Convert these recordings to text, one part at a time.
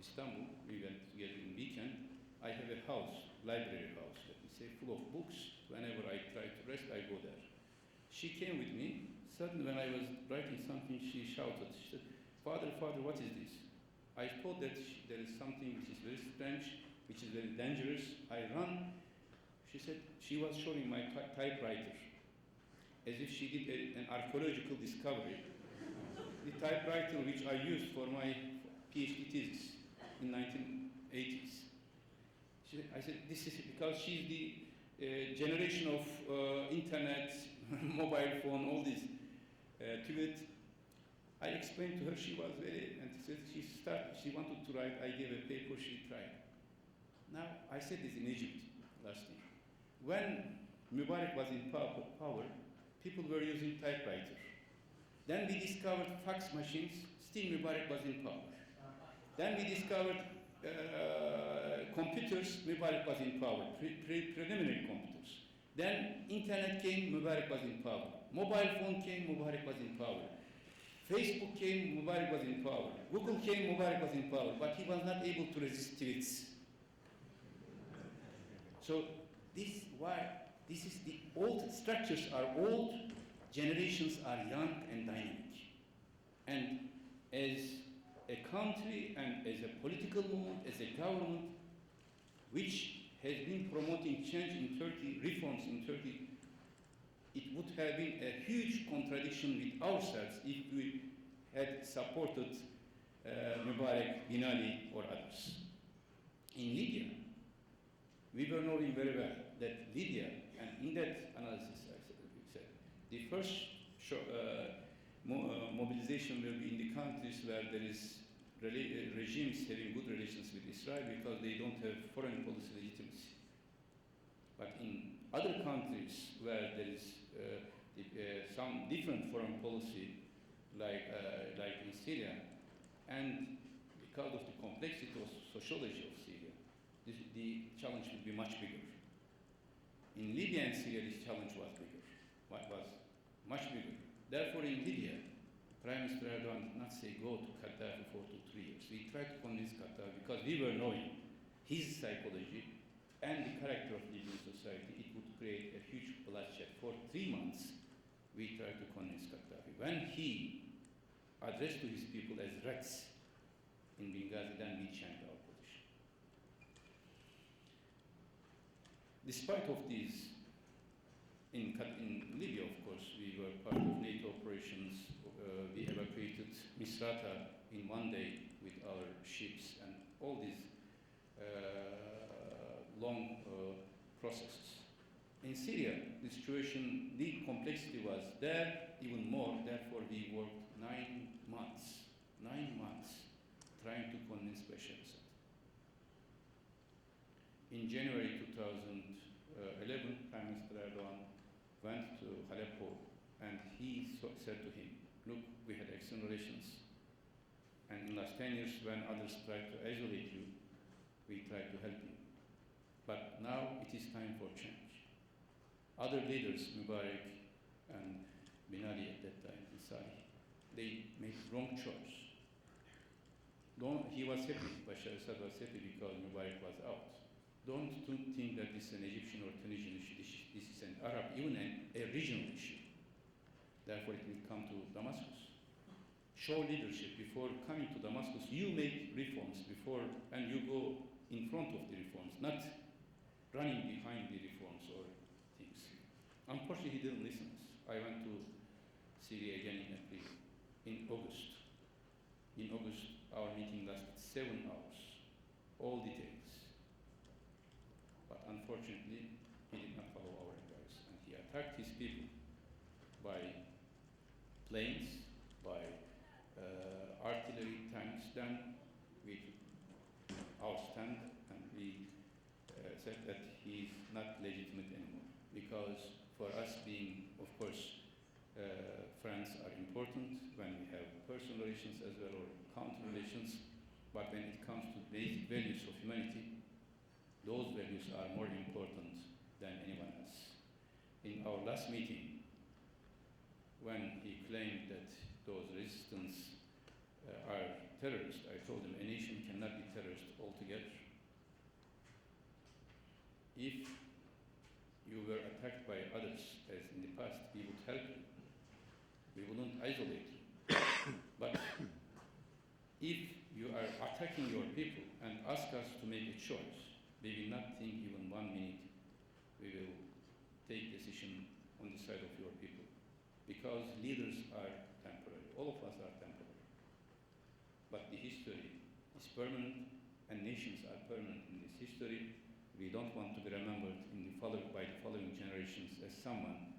Istanbul. We went together in weekend. I have a house, library house, let me say, full of books. Whenever I try to rest, I go there. She came with me. Suddenly, when I was writing something, she shouted. She said, "Father, Father, what is this?" I thought that there is something which is very strange, which is very dangerous. I run. She said she was showing my typewriter, as if she did an archaeological discovery. The typewriter which I used for my PhD thesis in 1980s. I said, this is because she's the generation of internet, mobile phone, all this. To it, I explained to her, she was very enthusiastic. She wanted to write, I gave a paper, she tried. Now, I said this in Egypt last year. When Mubarak was in power, people were using typewriter. Then we discovered fax machines, still Mubarak was in power. Then we discovered computers, Mubarak was in power, preliminary computers. Then internet came, Mubarak was in power. Mobile phone came, Mubarak was in power. Facebook came, Mubarak was in power. Google came, Mubarak was in power, but he was not able to resist tweets. So this is the old structures are old, generations are young and dynamic. And as a country and as a political movement, as a government, which has been promoting change in Turkey, reforms in Turkey, it would have been a huge contradiction with ourselves if we had supported Mubarak, Ben Ali, or others. In Libya, we were knowing very well that Libya, and in that analysis I said, the first mobilization will be in the countries where there is regimes having good relations with Israel because they don't have foreign policy legitimacy. But in other countries where there is some different foreign policy, like in Syria, and because of the complexity of sociology of Syria, the challenge will be much bigger. In Libya and Syria, this challenge was bigger, was much bigger. Therefore, in Libya, Prime Minister Erdogan did not say go to Gaddafi for 2-3 years. We tried to convince Gaddafi because we were knowing his psychology and the character of Libyan society. It would create a huge bloodshed. For 3 months, we tried to convince Gaddafi. When he addressed to his people as rats in Benghazi, then we changed our position. Despite of these, in Libya, of course, we were part of NATO operations. We evacuated Misrata in 1 day with our ships, and all these long processes. In Syria, the situation, the complexity was there even more. Therefore, we worked 9 months trying to convince Bashar Assad. In January 2011, Prime Minister Erdogan went to Aleppo, and he said to him, look, we had excellent relations, and in the last 10 years, when others tried to isolate you, we tried to help you. But now it is time for change. Other leaders, Mubarak and Ben Ali at that time, Salih, they made wrong choice. He was happy, Bashar Assad was happy because Mubarak was out. Don't think that this is an Egyptian or Tunisian issue. This is an Arab, even a regional issue. Therefore, it will come to Damascus. Show leadership before coming to Damascus. You make reforms before, and you go in front of the reforms, not running behind the reforms or things. Unfortunately, he didn't listen. I went to Syria again in August. In August, our meeting lasted 7 hours, all details. But unfortunately, he did not follow our advice, and he attacked his people by planes, by artillery, tanks. Then we took our stand, and we said that he is not legitimate anymore. Because for us being, of course, friends are important when we have personal relations as well, or country relations, but when it comes to basic values of humanity, those values are more important than anyone else. In our last meeting, when he claimed that those resistance are terrorist, I told him a nation cannot be terrorist altogether. If you were attacked by others, as in the past, we would help you. We wouldn't isolate you. But if you are attacking your people and ask us to make a choice, we will not think even 1 minute. We will take decision on the side of your people. Because leaders are temporary. All of us are temporary. But the history is permanent, and nations are permanent in this history. We don't want to be remembered by the following generations as someone,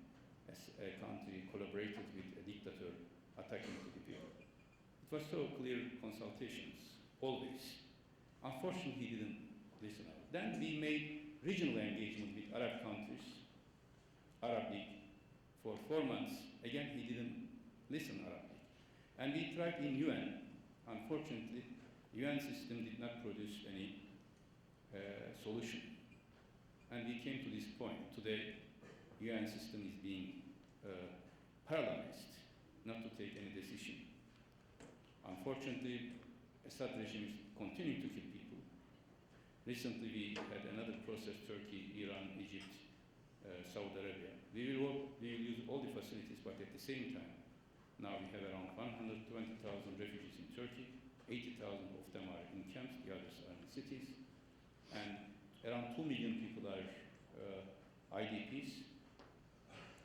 as a country collaborated with a dictator attacking the people. It was so clear consultations, always. Unfortunately, he didn't listen. Then we made regional engagement with Arab countries, Arab League, for 4 months. Again, he didn't listen Arab League. And we tried in UN. Unfortunately, UN system did not produce any solution. And we came to this point. Today, UN system is being paralyzed not to take any decision. Unfortunately, Assad regime is continuing to kill people. Recently, we had another process: Turkey, Iran, Egypt, Saudi Arabia. We will use all the facilities, but at the same time, now we have around 120,000 refugees in Turkey. 80,000 of them are in camps, the others are in cities. And around 2 million people are IDPs.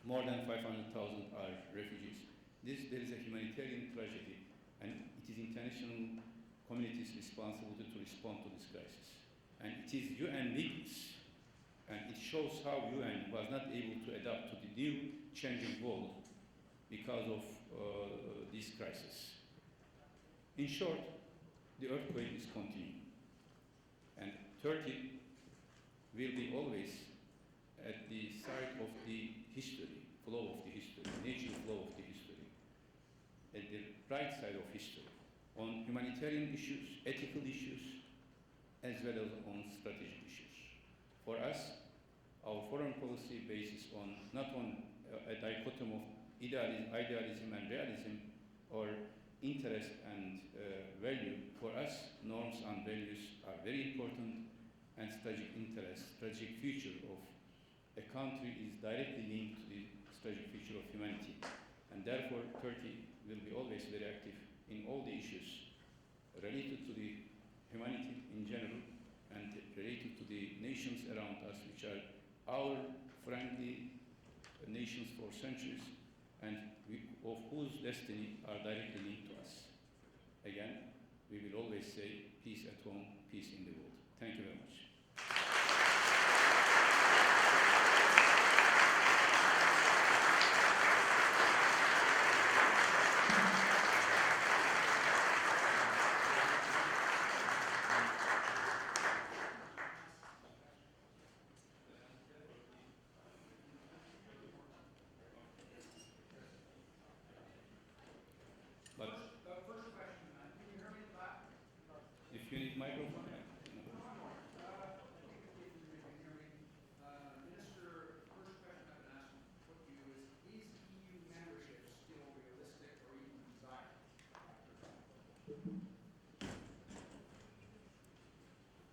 More than 500,000 are refugees. There is a humanitarian tragedy, and it is international community's responsibility to respond to this crisis. And it is UN weakness, and it shows how UN was not able to adapt to the new changing world because of this crisis. In short, the earthquake is continuing, and Turkey will be always at the side of the history, flow of the history, nature flow of the history, at the right side of history, on humanitarian issues, ethical issues, as well as on strategic issues. For us, our foreign policy bases on not on a dichotomy of idealism and realism, or interest and value. For us, norms and values are very important, and strategic interest, strategic future of a country is directly linked to the strategic future of humanity. And therefore, Turkey will be always very active in all the issues related to the humanity in general and related to the nations around us, which are our friendly nations for centuries, and of whose destiny are directly linked to us. Again, we will always say, peace at home, peace in the world. Thank you very much. If you need microphone.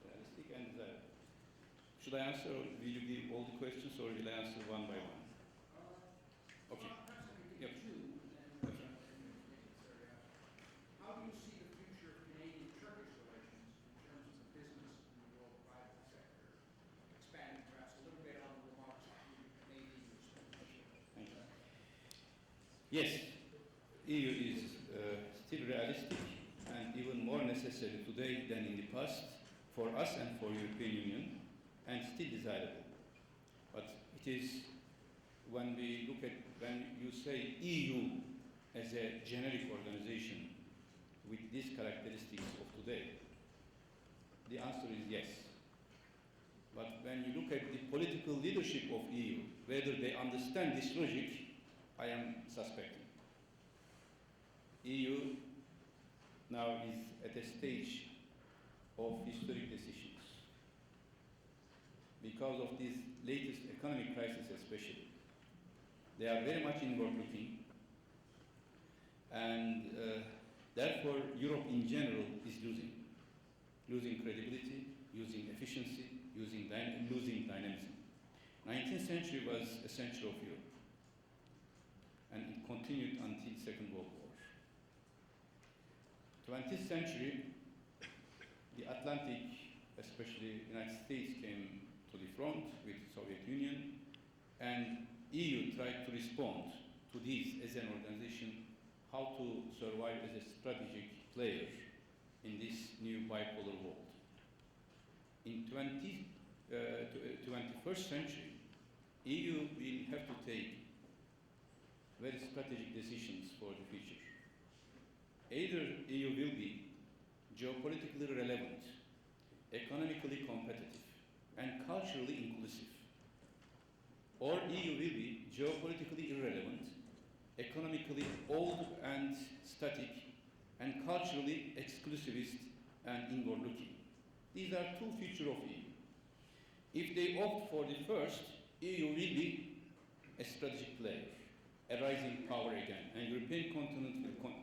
Realistic and should I answer, or will you give all the questions, or will I answer one by one? Okay. Yep. Okay. How do you see the future of Canadian-Turkish relations in terms of business and the world private sector? Expanding perhaps a little bit on the remarks of the Canadian response. Thank you. Yes, EU is still realistic and even more necessary today than in the past for us and for European Union, and still desirable. But it is when you say EU as a generic organization with these characteristics of today, the answer is yes. But when you look at the political leadership of EU, whether they understand this logic, I am suspecting. EU now is at a stage of historic decisions. Because of this latest economic crisis especially, they are very much inward looking, and Therefore, Europe in general is losing credibility, losing efficiency, losing dynamism. 19th century was a century of Europe, and it continued until Second World War. 20th century, the Atlantic, especially the United States, came to the front with the Soviet Union, and EU tried to respond to this as an organization, how to survive as a strategic player in this new bipolar world. In 21st century, EU will have to take very strategic decisions for the future. Either EU will be geopolitically relevant, economically competitive, and culturally inclusive, or EU will be geopolitically irrelevant, economically old and static, and culturally exclusivist and inward-looking. These are two futures of EU. If they opt for the first, EU will be a strategic player, a rising power again, and European continent will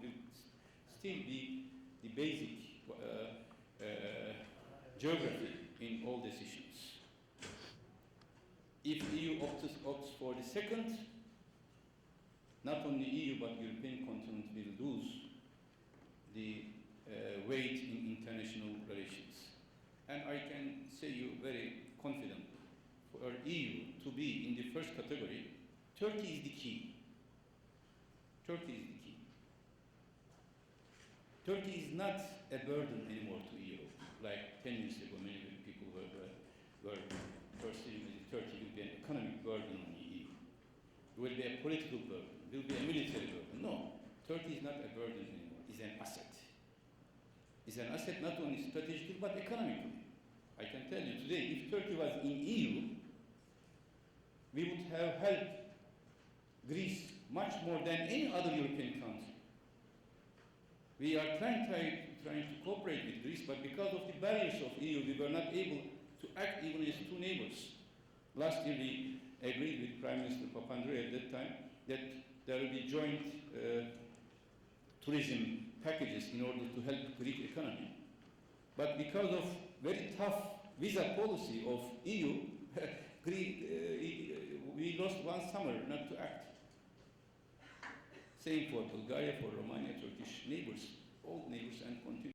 still be the basic geography in all decisions. If EU opts for the second, not only EU but European continent will lose the weight in international relations. And I can say you very confidently, for EU to be in the first category, Turkey is the key. Turkey is the key. Turkey is not a burden anymore to EU. Like 10 years ago, many people were perceiving that Turkey will be an economic burden on the EU. It will be a political burden. It will be a military burden. No, Turkey is not a burden anymore. It's an asset. It's an asset not only strategically but economically. I can tell you today, if Turkey was in EU, we would have helped Greece much more than any other European country. We are trying to cooperate with Greece, but because of the barriers of EU, we were not able to act even as two neighbors. Last year, we agreed with Prime Minister Papandreou at that time that there will be joint tourism packages in order to help the Greek economy. But because of very tough visa policy of EU, we lost one summer not to act. Same for Bulgaria, for Romania, Turkish neighbors, old neighbors, and continue